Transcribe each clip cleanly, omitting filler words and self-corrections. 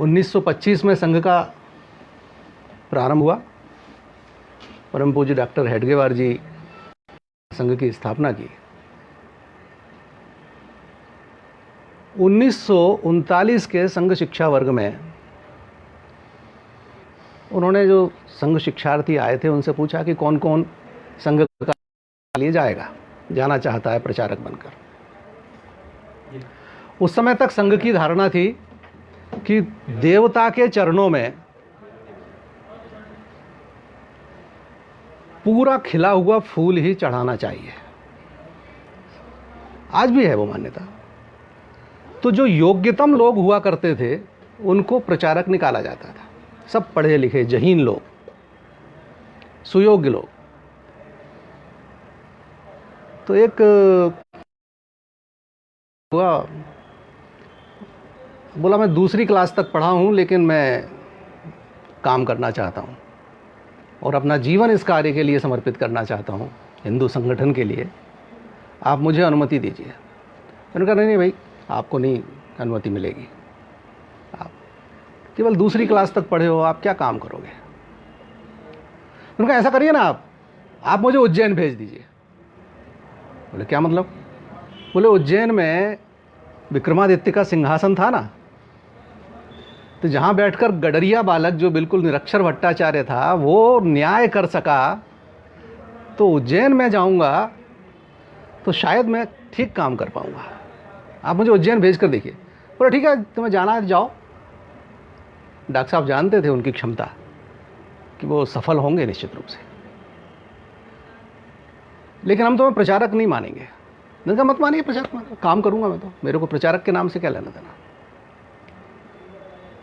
1925 में संघ का प्रारंभ हुआ। परम पूज्य डॉक्टर हेडगेवार जी संघ की स्थापना की। 1939 के संघ शिक्षा वर्ग में उन्होंने जो संघ शिक्षार्थी आए थे उनसे पूछा कि कौन कौन संघ का लिए जाना चाहता है प्रचारक बनकर। उस समय तक संघ की धारणा थी कि देवता के चरणों में पूरा खिला हुआ फूल ही चढ़ाना चाहिए। आज भी है वो मान्यता। तो जो योग्यतम लोग हुआ करते थे उनको प्रचारक निकाला जाता था। सब पढ़े लिखे जहीन लोग, सुयोग्य लोग। तो एक हुआ, बोला मैं दूसरी क्लास तक पढ़ा हूँ लेकिन मैं काम करना चाहता हूँ और अपना जीवन इस कार्य के लिए समर्पित करना चाहता हूँ, हिंदू संगठन के लिए। आप मुझे अनुमति दीजिए। मैंने कहा नहीं भाई, आपको नहीं अनुमति मिलेगी। आप केवल दूसरी क्लास तक पढ़े हो, आप क्या काम करोगे। मैंने कहा ऐसा करिए ना, आप मुझे उज्जैन भेज दीजिए। बोले क्या मतलब। बोले उज्जैन में विक्रमादित्य का सिंहासन था ना, तो जहाँ बैठकर गडरिया बालक जो बिल्कुल निरक्षर भट्टाचार्य था वो न्याय कर सका, तो उज्जैन में जाऊँगा तो शायद मैं ठीक काम कर पाऊँगा। आप मुझे उज्जैन भेज कर देखिए। बोले ठीक है, तुम्हें जाना है जाओ। डॉक्टर साहब जानते थे उनकी क्षमता कि वो सफल होंगे निश्चित रूप से, लेकिन हम तुम्हें प्रचारक नहीं मानेंगे। मैंने कहा मत मानिए, प्रचारक काम करूँगा मैं, तो मेरे को प्रचारक के नाम से क्या लेना देना।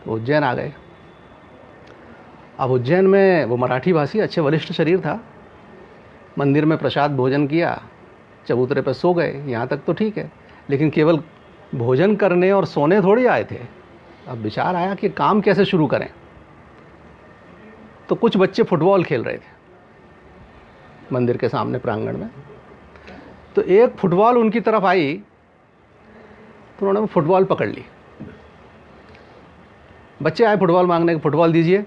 तो उज्जैन आ गए। अब उज्जैन में वो मराठी भाषी, अच्छे वरिष्ठ शरीर था। मंदिर में प्रसाद भोजन किया, चबूतरे पर सो गए। यहाँ तक तो ठीक है, लेकिन केवल भोजन करने और सोने थोड़ी आए थे। अब विचार आया कि काम कैसे शुरू करें। तो कुछ बच्चे फुटबॉल खेल रहे थे मंदिर के सामने प्रांगण में। तो एक फुटबॉल उनकी तरफ आई तो उन्होंने वो फुटबॉल पकड़ ली। बच्चे आए फुटबॉल मांगने, फुटबॉल दीजिए।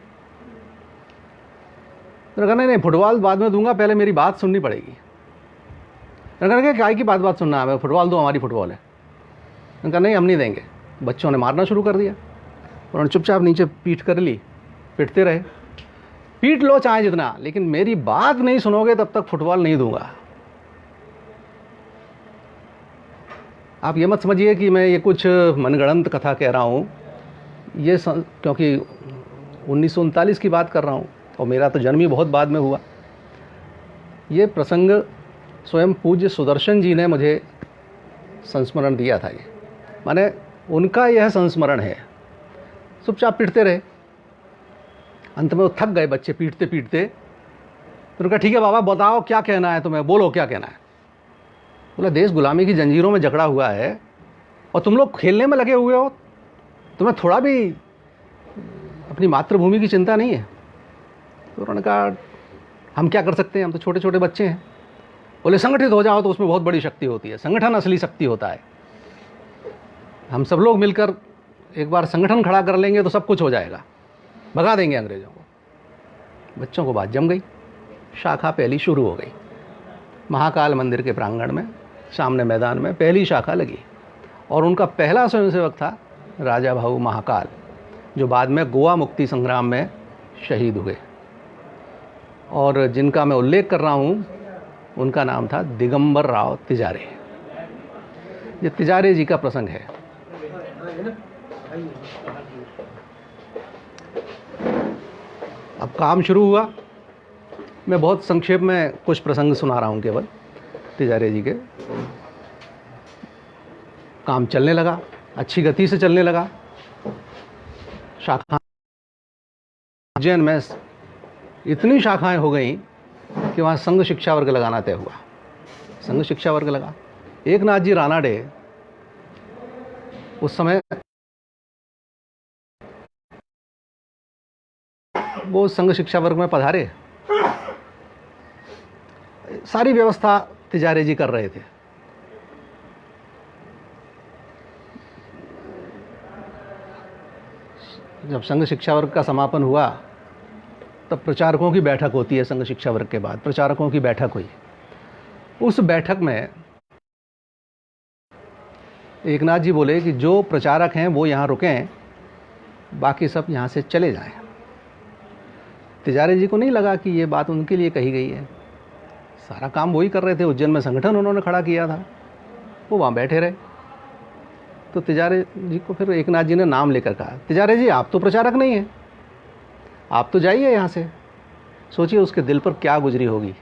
तो कहना नहीं, फुटबॉल बाद में दूंगा, पहले मेरी बात सुननी पड़ेगी। कहना क्या की बात सुनना है, हमें फुटबॉल दो, हमारी फुटबॉल है। कहा नहीं, हम नहीं देंगे। बच्चों ने मारना शुरू कर दिया। उन्होंने चुपचाप नीचे पीट कर ली, पिटते रहे। पीट लो चाहे जितना, लेकिन मेरी बात नहीं सुनोगे तब तक फुटबॉल नहीं दूंगा। आप ये मत समझिए कि मैं ये कुछ मनगढ़ंत कथा कह रहा हूँ, ये क्योंकि 1939 की बात कर रहा हूँ और मेरा तो जन्म ही बहुत बाद में हुआ। ये प्रसंग स्वयं पूज्य सुदर्शन जी ने मुझे संस्मरण दिया था। ये माने उनका यह संस्मरण है। चुपचाप पीटते रहे। अंत में वो थक गए बच्चे पीटते पीटते। तो उनका ठीक है बाबा, बताओ क्या कहना है तुम्हें, बोलो क्या कहना है। बोला देश गुलामी की जंजीरों में जकड़ा हुआ है और तुम लोग खेलने में लगे हुए हो, तुम्हें थोड़ा भी अपनी मातृभूमि की चिंता नहीं है। तो उन्होंने कहा हम क्या कर सकते हैं, हम तो छोटे छोटे बच्चे हैं। बोले संगठित हो जाओ तो उसमें बहुत बड़ी शक्ति होती है, संगठन असली शक्ति होता है। हम सब लोग मिलकर एक बार संगठन खड़ा कर लेंगे तो सब कुछ हो जाएगा, भगा देंगे अंग्रेजों को। बच्चों को बात जम गई। शाखा पहली शुरू हो गई। महाकाल मंदिर के प्रांगण में सामने मैदान में पहली शाखा लगी और उनका पहला स्वयंसेवक था राजा भाऊ महाकाल, जो बाद में गोवा मुक्ति संग्राम में शहीद हुए। और जिनका मैं उल्लेख कर रहा हूँ उनका नाम था दिगंबर राव तिजारे। ये तिजारे जी का प्रसंग है। अब काम शुरू हुआ। मैं बहुत संक्षेप में कुछ प्रसंग सुना रहा हूँ केवल तिजारे जी के। काम चलने लगा, अच्छी गति से चलने लगा। शाखा उज्जैन में इतनी शाखाएं हो गई कि वहाँ संघ शिक्षा वर्ग लगाना तय हुआ। संघ शिक्षा वर्ग लगा। एक नाथ जी रानाडे उस समय वो संघ शिक्षा वर्ग में पधारे। सारी व्यवस्था तिजारे जी कर रहे थे। जब संघ शिक्षा वर्ग का समापन हुआ तब प्रचारकों की बैठक होती है। संघ शिक्षा वर्ग के बाद प्रचारकों की बैठक हुई। उस बैठक में एकनाथ जी बोले कि जो प्रचारक हैं वो यहाँ रुकें, बाकी सब यहाँ से चले जाएं। तिजारे जी को नहीं लगा कि ये बात उनके लिए कही गई है। सारा काम वही कर रहे थे, उज्जैन में संगठन उन्होंने खड़ा किया था, वो वहाँ बैठे रहे। तो तिजारे जी को फिर एकनाथ जी ने नाम लेकर कहा, तिजारे जी आप तो प्रचारक नहीं हैं, आप तो जाइए यहाँ से। सोचिए उसके दिल पर क्या गुजरी होगी।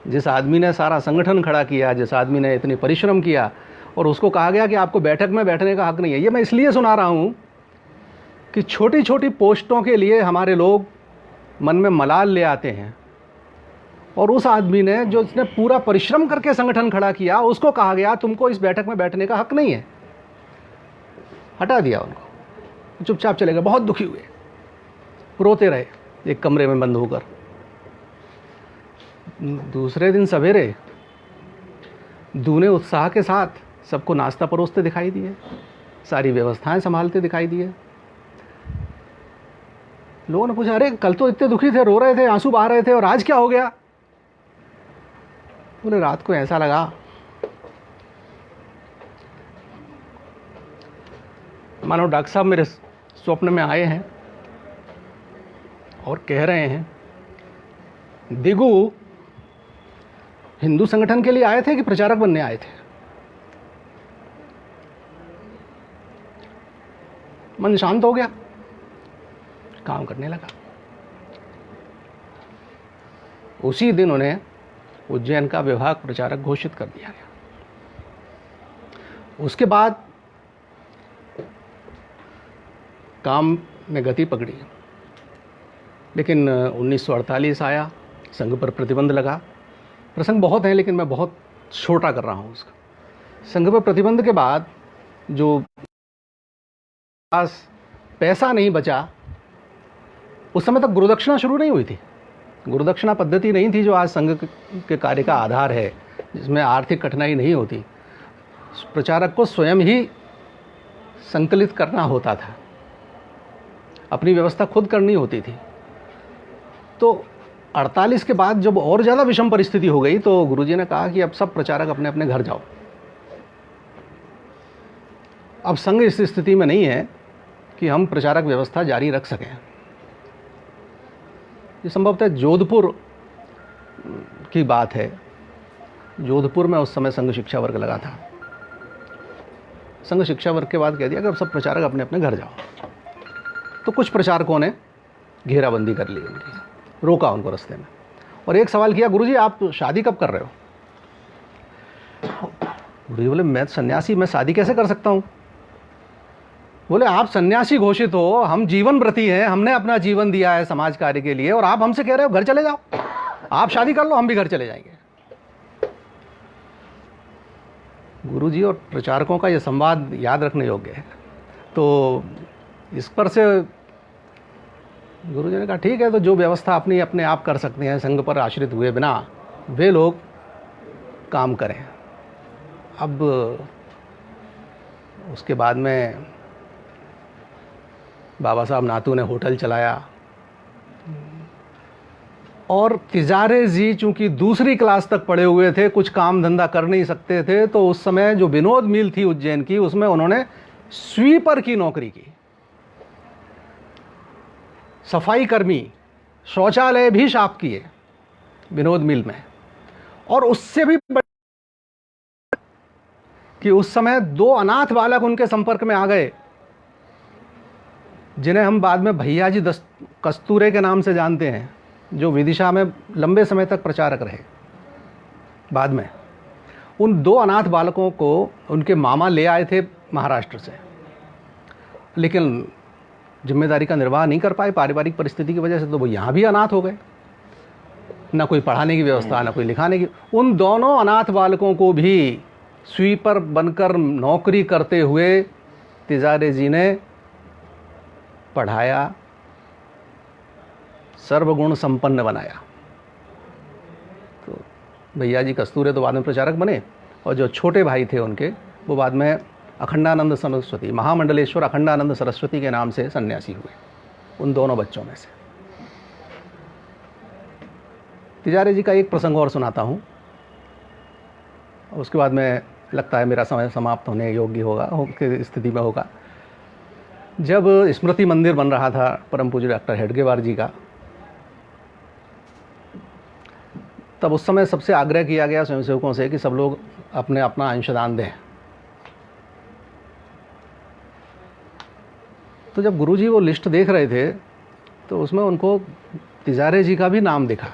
जिस आदमी ने सारा संगठन खड़ा किया, जिस आदमी ने इतनी परिश्रम किया, और उसको कहा गया कि आपको बैठक में बैठने का हक नहीं है। ये मैं इसलिए सुना रहा हूँ कि छोटी छोटी पोस्टों के लिए हमारे लोग मन में मलाल ले आते हैं, और उस आदमी ने जो इसने पूरा परिश्रम करके संगठन खड़ा किया, उसको कहा गया तुमको इस बैठक में बैठने का हक नहीं है। हटा दिया उनको, चुपचाप चले गए। बहुत दुखी हुए, रोते रहे एक कमरे में बंद होकर। दूसरे दिन सवेरे दूने उत्साह के साथ सबको नाश्ता परोसते दिखाई दिए, सारी व्यवस्थाएं संभालते दिखाई दिए। लोगों ने पूछा, अरे कल तो इतने दुखी थे, रो रहे थे, आंसू बहा रहे थे, और आज क्या हो गया? बोले रात को ऐसा लगा मानो डॉक्टर साहब मेरे स्वप्न में आए हैं और कह रहे हैं, दिगू हिंदू संगठन के लिए आए थे कि प्रचारक बनने आए थे? मन शांत हो गया, काम करने लगा। उसी दिन उन्हें उज्जैन का विभाग प्रचारक घोषित कर दिया गया। उसके बाद काम में गति पकड़ी, लेकिन 1948 आया, संघ पर प्रतिबंध लगा। प्रसंग बहुत हैं, लेकिन मैं बहुत छोटा कर रहा हूँ उसका। संघ पर प्रतिबंध के बाद जो पास पैसा नहीं बचा, उस समय तक गुरुदक्षिणा शुरू नहीं हुई थी। गुरुदक्षिणा पद्धति नहीं थी जो आज संघ के कार्य का आधार है, जिसमें आर्थिक कठिनाई नहीं होती। प्रचारक को स्वयं ही संकलित करना होता था, अपनी व्यवस्था खुद करनी होती थी। तो 48 के बाद जब और ज़्यादा विषम परिस्थिति हो गई, तो गुरुजी ने कहा कि अब सब प्रचारक अपने अपने घर जाओ। अब संघ इस स्थिति में नहीं है कि हम प्रचारक व्यवस्था जारी रख सकें। ये संभवतः जोधपुर की बात है। जोधपुर में उस समय संघ शिक्षा वर्ग लगा था। संघ शिक्षा वर्ग के बाद कह दिया कि अब सब प्रचारक अपने अपने घर जाओ। तो कुछ प्रचारकों ने घेराबंदी कर ली उनकी, रोका उनको रास्ते में, और एक सवाल किया, गुरुजी आप शादी कब कर रहे हो? गुरुजी बोले, मैं सन्यासी, मैं शादी कैसे कर सकता हूँ? बोले, आप सन्यासी घोषित हो, हम जीवन व्रती हैं, हमने अपना जीवन दिया है समाज कार्य के लिए, और आप हमसे कह रहे हो घर चले जाओ, आप शादी कर लो, हम भी घर चले जाएंगे। गुरुजी और प्रचारकों का ये संवाद याद रखने योग्य है। तो इस पर से गुरुजी ने कहा, ठीक है, तो जो व्यवस्था अपनी अपने आप कर सकते हैं संघ पर आश्रित हुए बिना, वे लोग काम करें। अब उसके बाद में बाबा साहब नातू ने होटल चलाया, और तिजारे जी चूंकि दूसरी क्लास तक पढ़े हुए थे, कुछ काम धंधा कर नहीं सकते थे, तो उस समय जो विनोद मिल थी उज्जैन की, उसमें उन्होंने स्वीपर की नौकरी की। सफाई कर्मी, शौचालय भी साफ किए विनोद मिल में। और उससे भी कि उस समय 2 अनाथ बालक उनके संपर्क में आ गए, जिन्हें हम बाद में भैया जी कस्तूरे के नाम से जानते हैं, जो विदिशा में लंबे समय तक प्रचारक रहे। बाद में उन 2 अनाथ बालकों को उनके मामा ले आए थे महाराष्ट्र से, लेकिन जिम्मेदारी का निर्वाह नहीं कर पाए पारिवारिक परिस्थिति की वजह से, तो वो यहाँ भी अनाथ हो गए। ना कोई पढ़ाने की व्यवस्था, ना कोई लिखाने की। उन दोनों अनाथ बालकों को भी स्वीपर बनकर नौकरी करते हुए तिजारे जी ने पढ़ाया, सर्वगुण संपन्न बनाया। तो भैया जी कस्तूरे तो बाद में प्रचारक बने, और जो छोटे भाई थे उनके, वो बाद में अखंडानंद सरस्वती, महामंडलेश्वर अखंडानंद सरस्वती के नाम से सन्यासी हुए, उन दोनों बच्चों में से। तिजारे जी का एक प्रसंग और सुनाता हूँ, उसके बाद में लगता है मेरा समय समाप्त होने योग्य होगा, की स्थिति में होगा। जब स्मृति मंदिर बन रहा था परम पूज्य डॉक्टर हेडगेवार जी का, तब उस समय सबसे आग्रह किया गया स्वयंसेवकों से कि सब लोग अपने अपना अंशदान दें। तो जब गुरुजी वो लिस्ट देख रहे थे तो उसमें उनको तिजारे जी का भी नाम दिखा,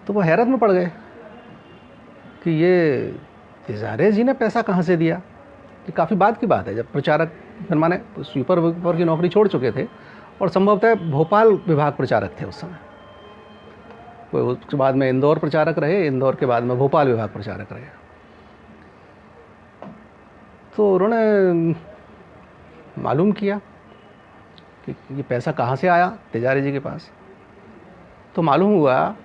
तो वो हैरत में पड़ गए कि ये तिजारे जी ने पैसा कहाँ से दिया। ये काफ़ी बाद की बात है, जब प्रचारक फिर माने स्वीपर वीपर की नौकरी छोड़ चुके थे और संभवतः भोपाल विभाग प्रचारक थे उस समय। कोई उसके बाद में इंदौर प्रचारक रहे, इंदौर के बाद में भोपाल विभाग प्रचारक रहे। तो उन्होंने मालूम किया कि ये पैसा कहाँ से आया तिजारे जी के पास। तो मालूम हुआ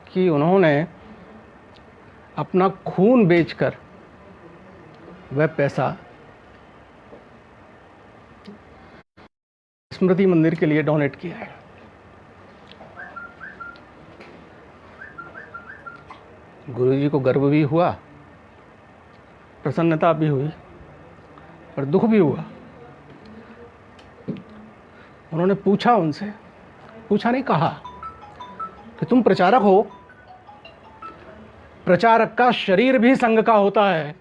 कि उन्होंने अपना खून बेचकर वह पैसा स्मृति मंदिर के लिए डोनेट किया है। गुरुजी को गर्व भी हुआ, प्रसन्नता भी हुई और दुख भी हुआ। उन्होंने पूछा उनसे, पूछा नहीं, कहा कि तुम प्रचारक हो, प्रचारक का शरीर भी संघ का होता है,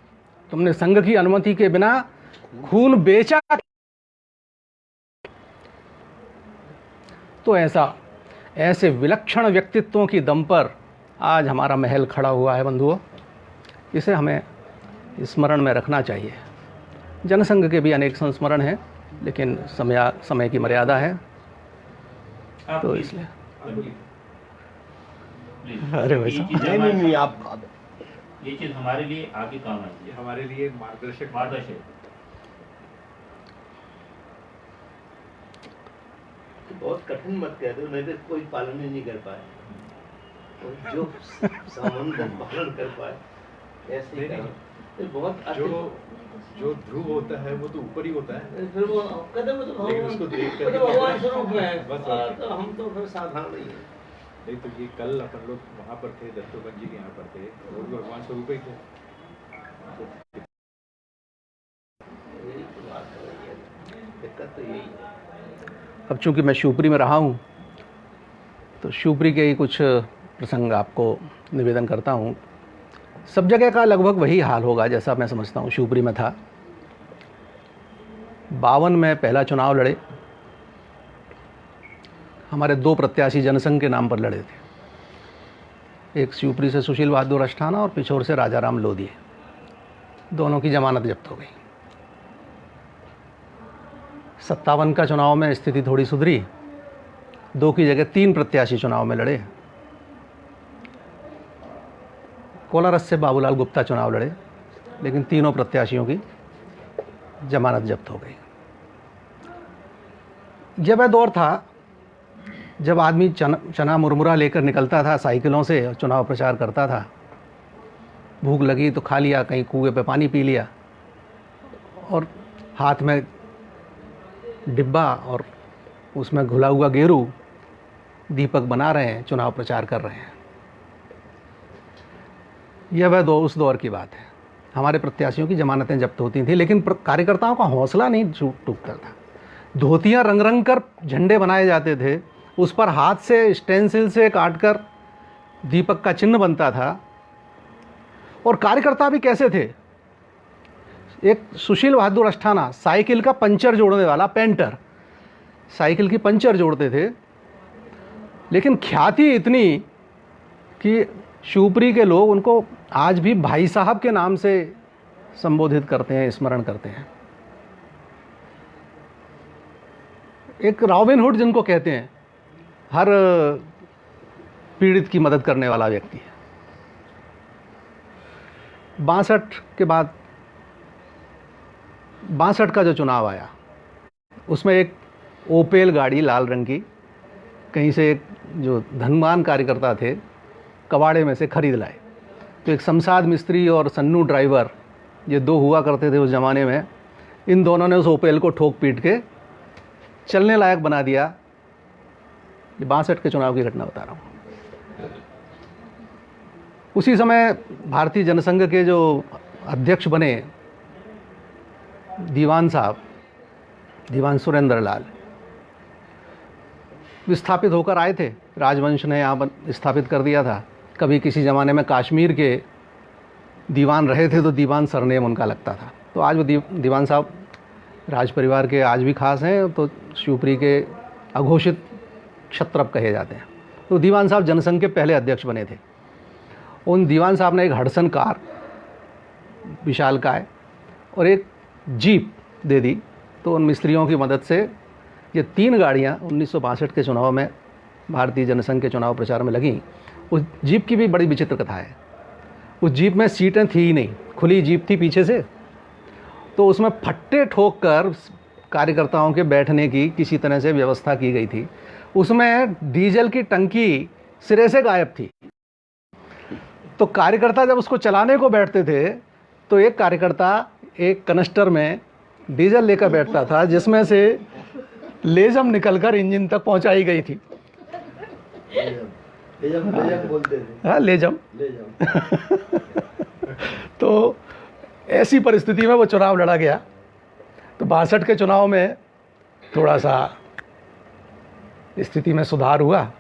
तुमने संघ की अनुमति के बिना खून बेचा। तो ऐसे विलक्षण व्यक्तित्वों की दम पर आज हमारा महल खड़ा हुआ है बंधुओं। इसे हमें स्मरण में रखना चाहिए। जनसंघ के भी अनेक संस्मरण हैं, लेकिन समय की मर्यादा है, तो इसलिए अरे वैसा नहीं आप ये चीज हमारे लिए आगे काम आएगी, हमारे लिए मार्गदर्शक बहुत कठिन मत कह दो, नहीं तो कोई पालन ही नहीं कर पाए, और जो सामंत पालन कर पाए ऐसे ही करो। बहुत जो ध्रुव होता है वो तो ऊपर ही होता है, फिर वो कदम तो लेकिन उसको देख कर भगवान स्वरूप में है, बस तो हम तो फिर साधारण ही है। नहीं तो ये कल अपन लोग वहाँ पर थे, दत्तोबन जी के यहाँ पर थे, वो भी भगवान स्वरूप ही थे। यही तो बात है, दिक्कत तो यही है। अब चूंकि मैं शिवपुरी में रहा हूँ, तो शिवपुरी के ही कुछ प्रसंग आपको निवेदन करता हूँ। सब जगह का लगभग वही हाल होगा जैसा मैं समझता हूँ शिवपुरी में था। 52 में पहला चुनाव लड़े, हमारे 2 प्रत्याशी जनसंघ के नाम पर लड़े थे। एक शिवपुरी से सुशील बहादुर अष्टाना और पिछोर से राजाराम लोधी। दोनों की जमानत जब्त हो गई। 57 का चुनाव में स्थिति थोड़ी सुधरी, 2 की जगह 3 प्रत्याशी चुनाव में लड़े। कोलारस से बाबूलाल गुप्ता चुनाव लड़े, लेकिन तीनों प्रत्याशियों की जमानत जब्त हो गई। यह वह दौर था जब आदमी चना मुरमुरा लेकर निकलता था साइकिलों से और चुनाव प्रचार करता था। भूख लगी तो खा लिया, कहीं कुएं पे पानी पी लिया, और हाथ में डिब्बा और उसमें घुला हुआ गेरू दीपक बना रहे हैं, चुनाव प्रचार कर रहे हैं। यह वह उस दौर की बात है। हमारे प्रत्याशियों की जमानतें जब्त होती थी, लेकिन कार्यकर्ताओं का हौसला नहीं टूटता था। धोतियां रंग रंग कर झंडे बनाए जाते थे, उस पर हाथ से स्टेंसिल से काटकर दीपक का चिन्ह बनता था। और कार्यकर्ता भी कैसे थे? एक सुशील बहादुर अष्टाना साइकिल का पंचर जोड़ने वाला पेंटर, साइकिल की पंचर जोड़ते थे, लेकिन ख्याति इतनी कि शिवपुरी के लोग उनको आज भी भाई साहब के नाम से संबोधित करते हैं, स्मरण करते हैं। एक रॉबिन हुड जिनको कहते हैं, हर पीड़ित की मदद करने वाला व्यक्ति है। 62 के बाद 62 का जो चुनाव आया, उसमें एक ओपेल गाड़ी लाल रंग की कहीं से एक जो धनवान कार्यकर्ता थे कबाड़े में से खरीद लाए तो एक शमशाद मिस्त्री और सन्नू ड्राइवर, ये दो हुआ करते थे उस ज़माने में, इन दोनों ने उस ओपेल को ठोक पीट के चलने लायक बना दिया। ये 62 के चुनाव की घटना बता रहा हूँ। उसी समय भारतीय जनसंघ के जो अध्यक्ष बने दीवान साहब, दीवान सुरेंद्र लाल, विस्थापित होकर आए थे। राजवंश ने यहाँ स्थापित कर दिया था। कभी किसी ज़माने में कश्मीर के दीवान रहे थे तो दीवान सरनेम उनका लगता था। तो आज वो दीवान साहब राज परिवार के आज भी खास हैं, तो शिवपुरी के अघोषित क्षत्रप कहे जाते हैं। तो दीवान साहब जनसंघ के पहले अध्यक्ष बने थे। उन दीवान साहब ने एक हडसन कार विशालकाय और एक जीप दे दी। तो उन मिस्त्रियों की मदद से ये 3 गाड़ियाँ 1962 के चुनाव में भारतीय जनसंघ के चुनाव प्रचार में लगीं। उस जीप की भी बड़ी विचित्र कथा है। उस जीप में सीटें थी ही नहीं, खुली जीप थी पीछे से, तो उसमें फट्टे ठोक कर कार्यकर्ताओं के बैठने की किसी तरह से व्यवस्था की गई थी। उसमें डीजल की टंकी सिरे से गायब थी। तो कार्यकर्ता जब उसको चलाने को बैठते थे तो एक कार्यकर्ता एक कनस्टर में डीजल लेकर बैठता था, जिसमें से लेजम निकलकर इंजन तक पहुंचाई गई थी। लेजम बोलते थे। हाँ, लेजम। तो ऐसी परिस्थिति में वो चुनाव लड़ा गया। तो 62 के चुनाव में थोड़ा सा स्थिति में सुधार हुआ।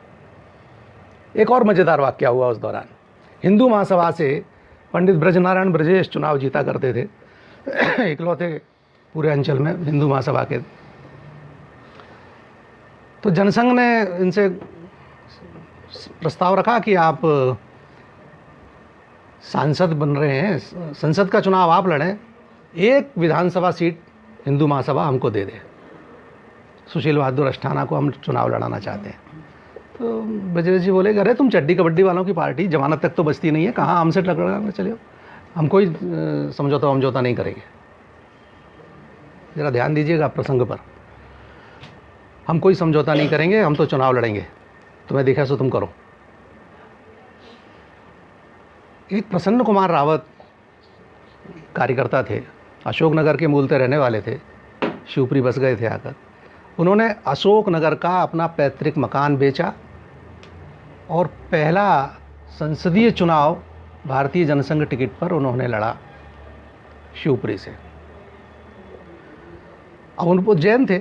एक और मज़ेदार वाक़या हुआ उस दौरान। हिंदू महासभा से पंडित ब्रजनारायण ब्रजेश चुनाव जीता करते थे, इकलौते पूरे अंचल में हिंदू महासभा के। तो जनसंघ ने इनसे प्रस्ताव रखा कि आप सांसद बन रहे हैं, संसद का चुनाव आप लड़ें, एक विधानसभा सीट हिंदू महासभा हमको दे दे। सुशील बहादुर अस्थाना को हम चुनाव लड़ाना चाहते हैं। तो ब्रजेश जी बोले, अरे तुम चड्डी कबड्डी वालों की पार्टी, जमानत तक तो बचती नहीं है, कहाँ हमसे टकराना, चलिए हम कोई समझौता नहीं करेंगे। ज़रा ध्यान दीजिएगा प्रसंग पर। हम कोई समझौता नहीं करेंगे, हम तो चुनाव लड़ेंगे, तुम्हें देखा सो तुम करो। एक प्रसन्न कुमार रावत कार्यकर्ता थे, अशोकनगर के मूलतः रहने वाले थे, शिवपुरी बस गए थे आकर। उन्होंने अशोकनगर का अपना पैतृक मकान बेचा और पहला संसदीय चुनाव भारतीय जनसंघ टिकट पर उन्होंने लड़ा शिवपुरी से। अब उनको जैन थे,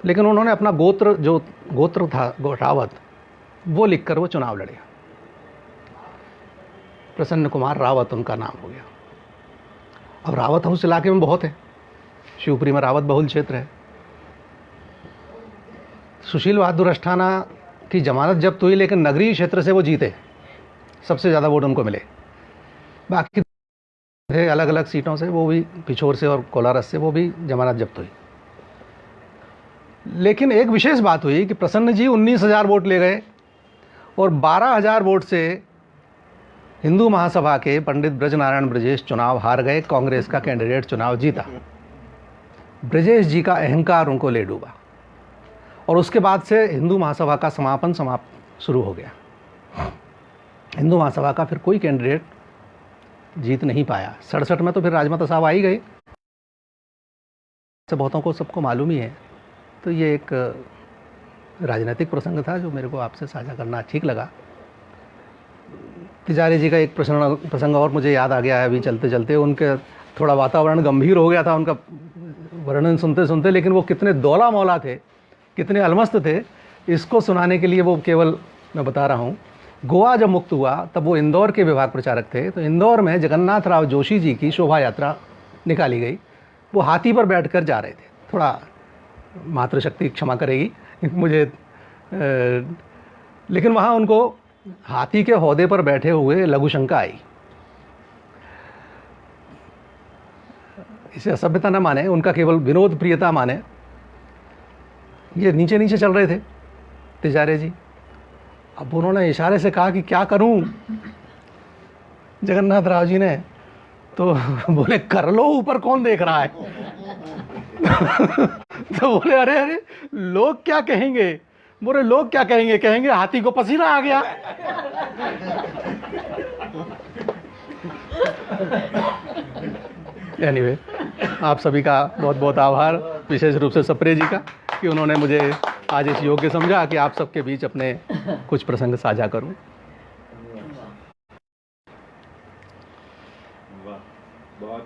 लेकिन उन्होंने अपना गोत्र था रावत, वो लिखकर वो चुनाव लड़े। प्रसन्न कुमार रावत उनका नाम हो गया। अब रावत उस इलाके में बहुत है, शिवपुरी में रावत बहुल क्षेत्र है। सुशील बहादुर अस्थाना की जमानत जब्त हुई, लेकिन नगरीय क्षेत्र से वो जीते, सबसे ज़्यादा वोट उनको मिले। बाकी थे अलग अलग सीटों से, वो भी पिछोर से और कोलारस से, वो भी जमानत जब्त हुई। लेकिन एक विशेष बात हुई कि प्रसन्न जी 19,000 वोट ले गए और 12,000 वोट से हिंदू महासभा के पंडित ब्रजनारायण ब्रजेश चुनाव हार गए। कांग्रेस का कैंडिडेट चुनाव जीता। ब्रजेश जी का अहंकार उनको ले डूबा और उसके बाद से हिंदू महासभा का समाप्त शुरू हो गया। हिंदू महासभा का फिर कोई कैंडिडेट जीत नहीं पाया। 67 में तो फिर राजमाता साहब आ ही गए, से बहुतों को सबको मालूम ही है। तो ये एक राजनीतिक प्रसंग था जो मेरे को आपसे साझा करना ठीक लगा। तिजारी जी का एक प्रसंग और मुझे याद आ गया है अभी चलते चलते। उनके थोड़ा वातावरण गंभीर हो गया था उनका वर्णन सुनते सुनते, लेकिन वो कितने दौला मौला थे, कितने अलमस्त थे, इसको सुनाने के लिए वो केवल मैं बता रहा हूँ। गोवा जब मुक्त हुआ तब वो इंदौर के विभाग प्रचारक थे। तो इंदौर में जगन्नाथ राव जोशी जी की शोभा यात्रा निकाली गई। वो हाथी पर बैठकर जा रहे थे। थोड़ा मातृशक्ति क्षमा करेगी मुझे, लेकिन वहाँ उनको हाथी के हौदे पर बैठे हुए लघुशंका आई। इसे असभ्यता न माने, उनका केवल विनोद प्रियता माने। ये नीचे नीचे चल रहे थे तिजारे जी। अब उन्होंने इशारे से कहा कि क्या करूं। जगन्नाथ राव जी ने तो बोले, कर लो, ऊपर कौन देख रहा है। तो बोले, अरे अरे लोग क्या कहेंगे। बोले, लोग क्या कहेंगे, कहेंगे हाथी को पसीना आ गया। एनीवे आप सभी का बहुत बहुत आभार, विशेष रूप से सप्रे जी का कि उन्होंने मुझे आज इस योग्य समझा कि आप सबके बीच अपने कुछ प्रसंग साझा करूं। वाह, बहुत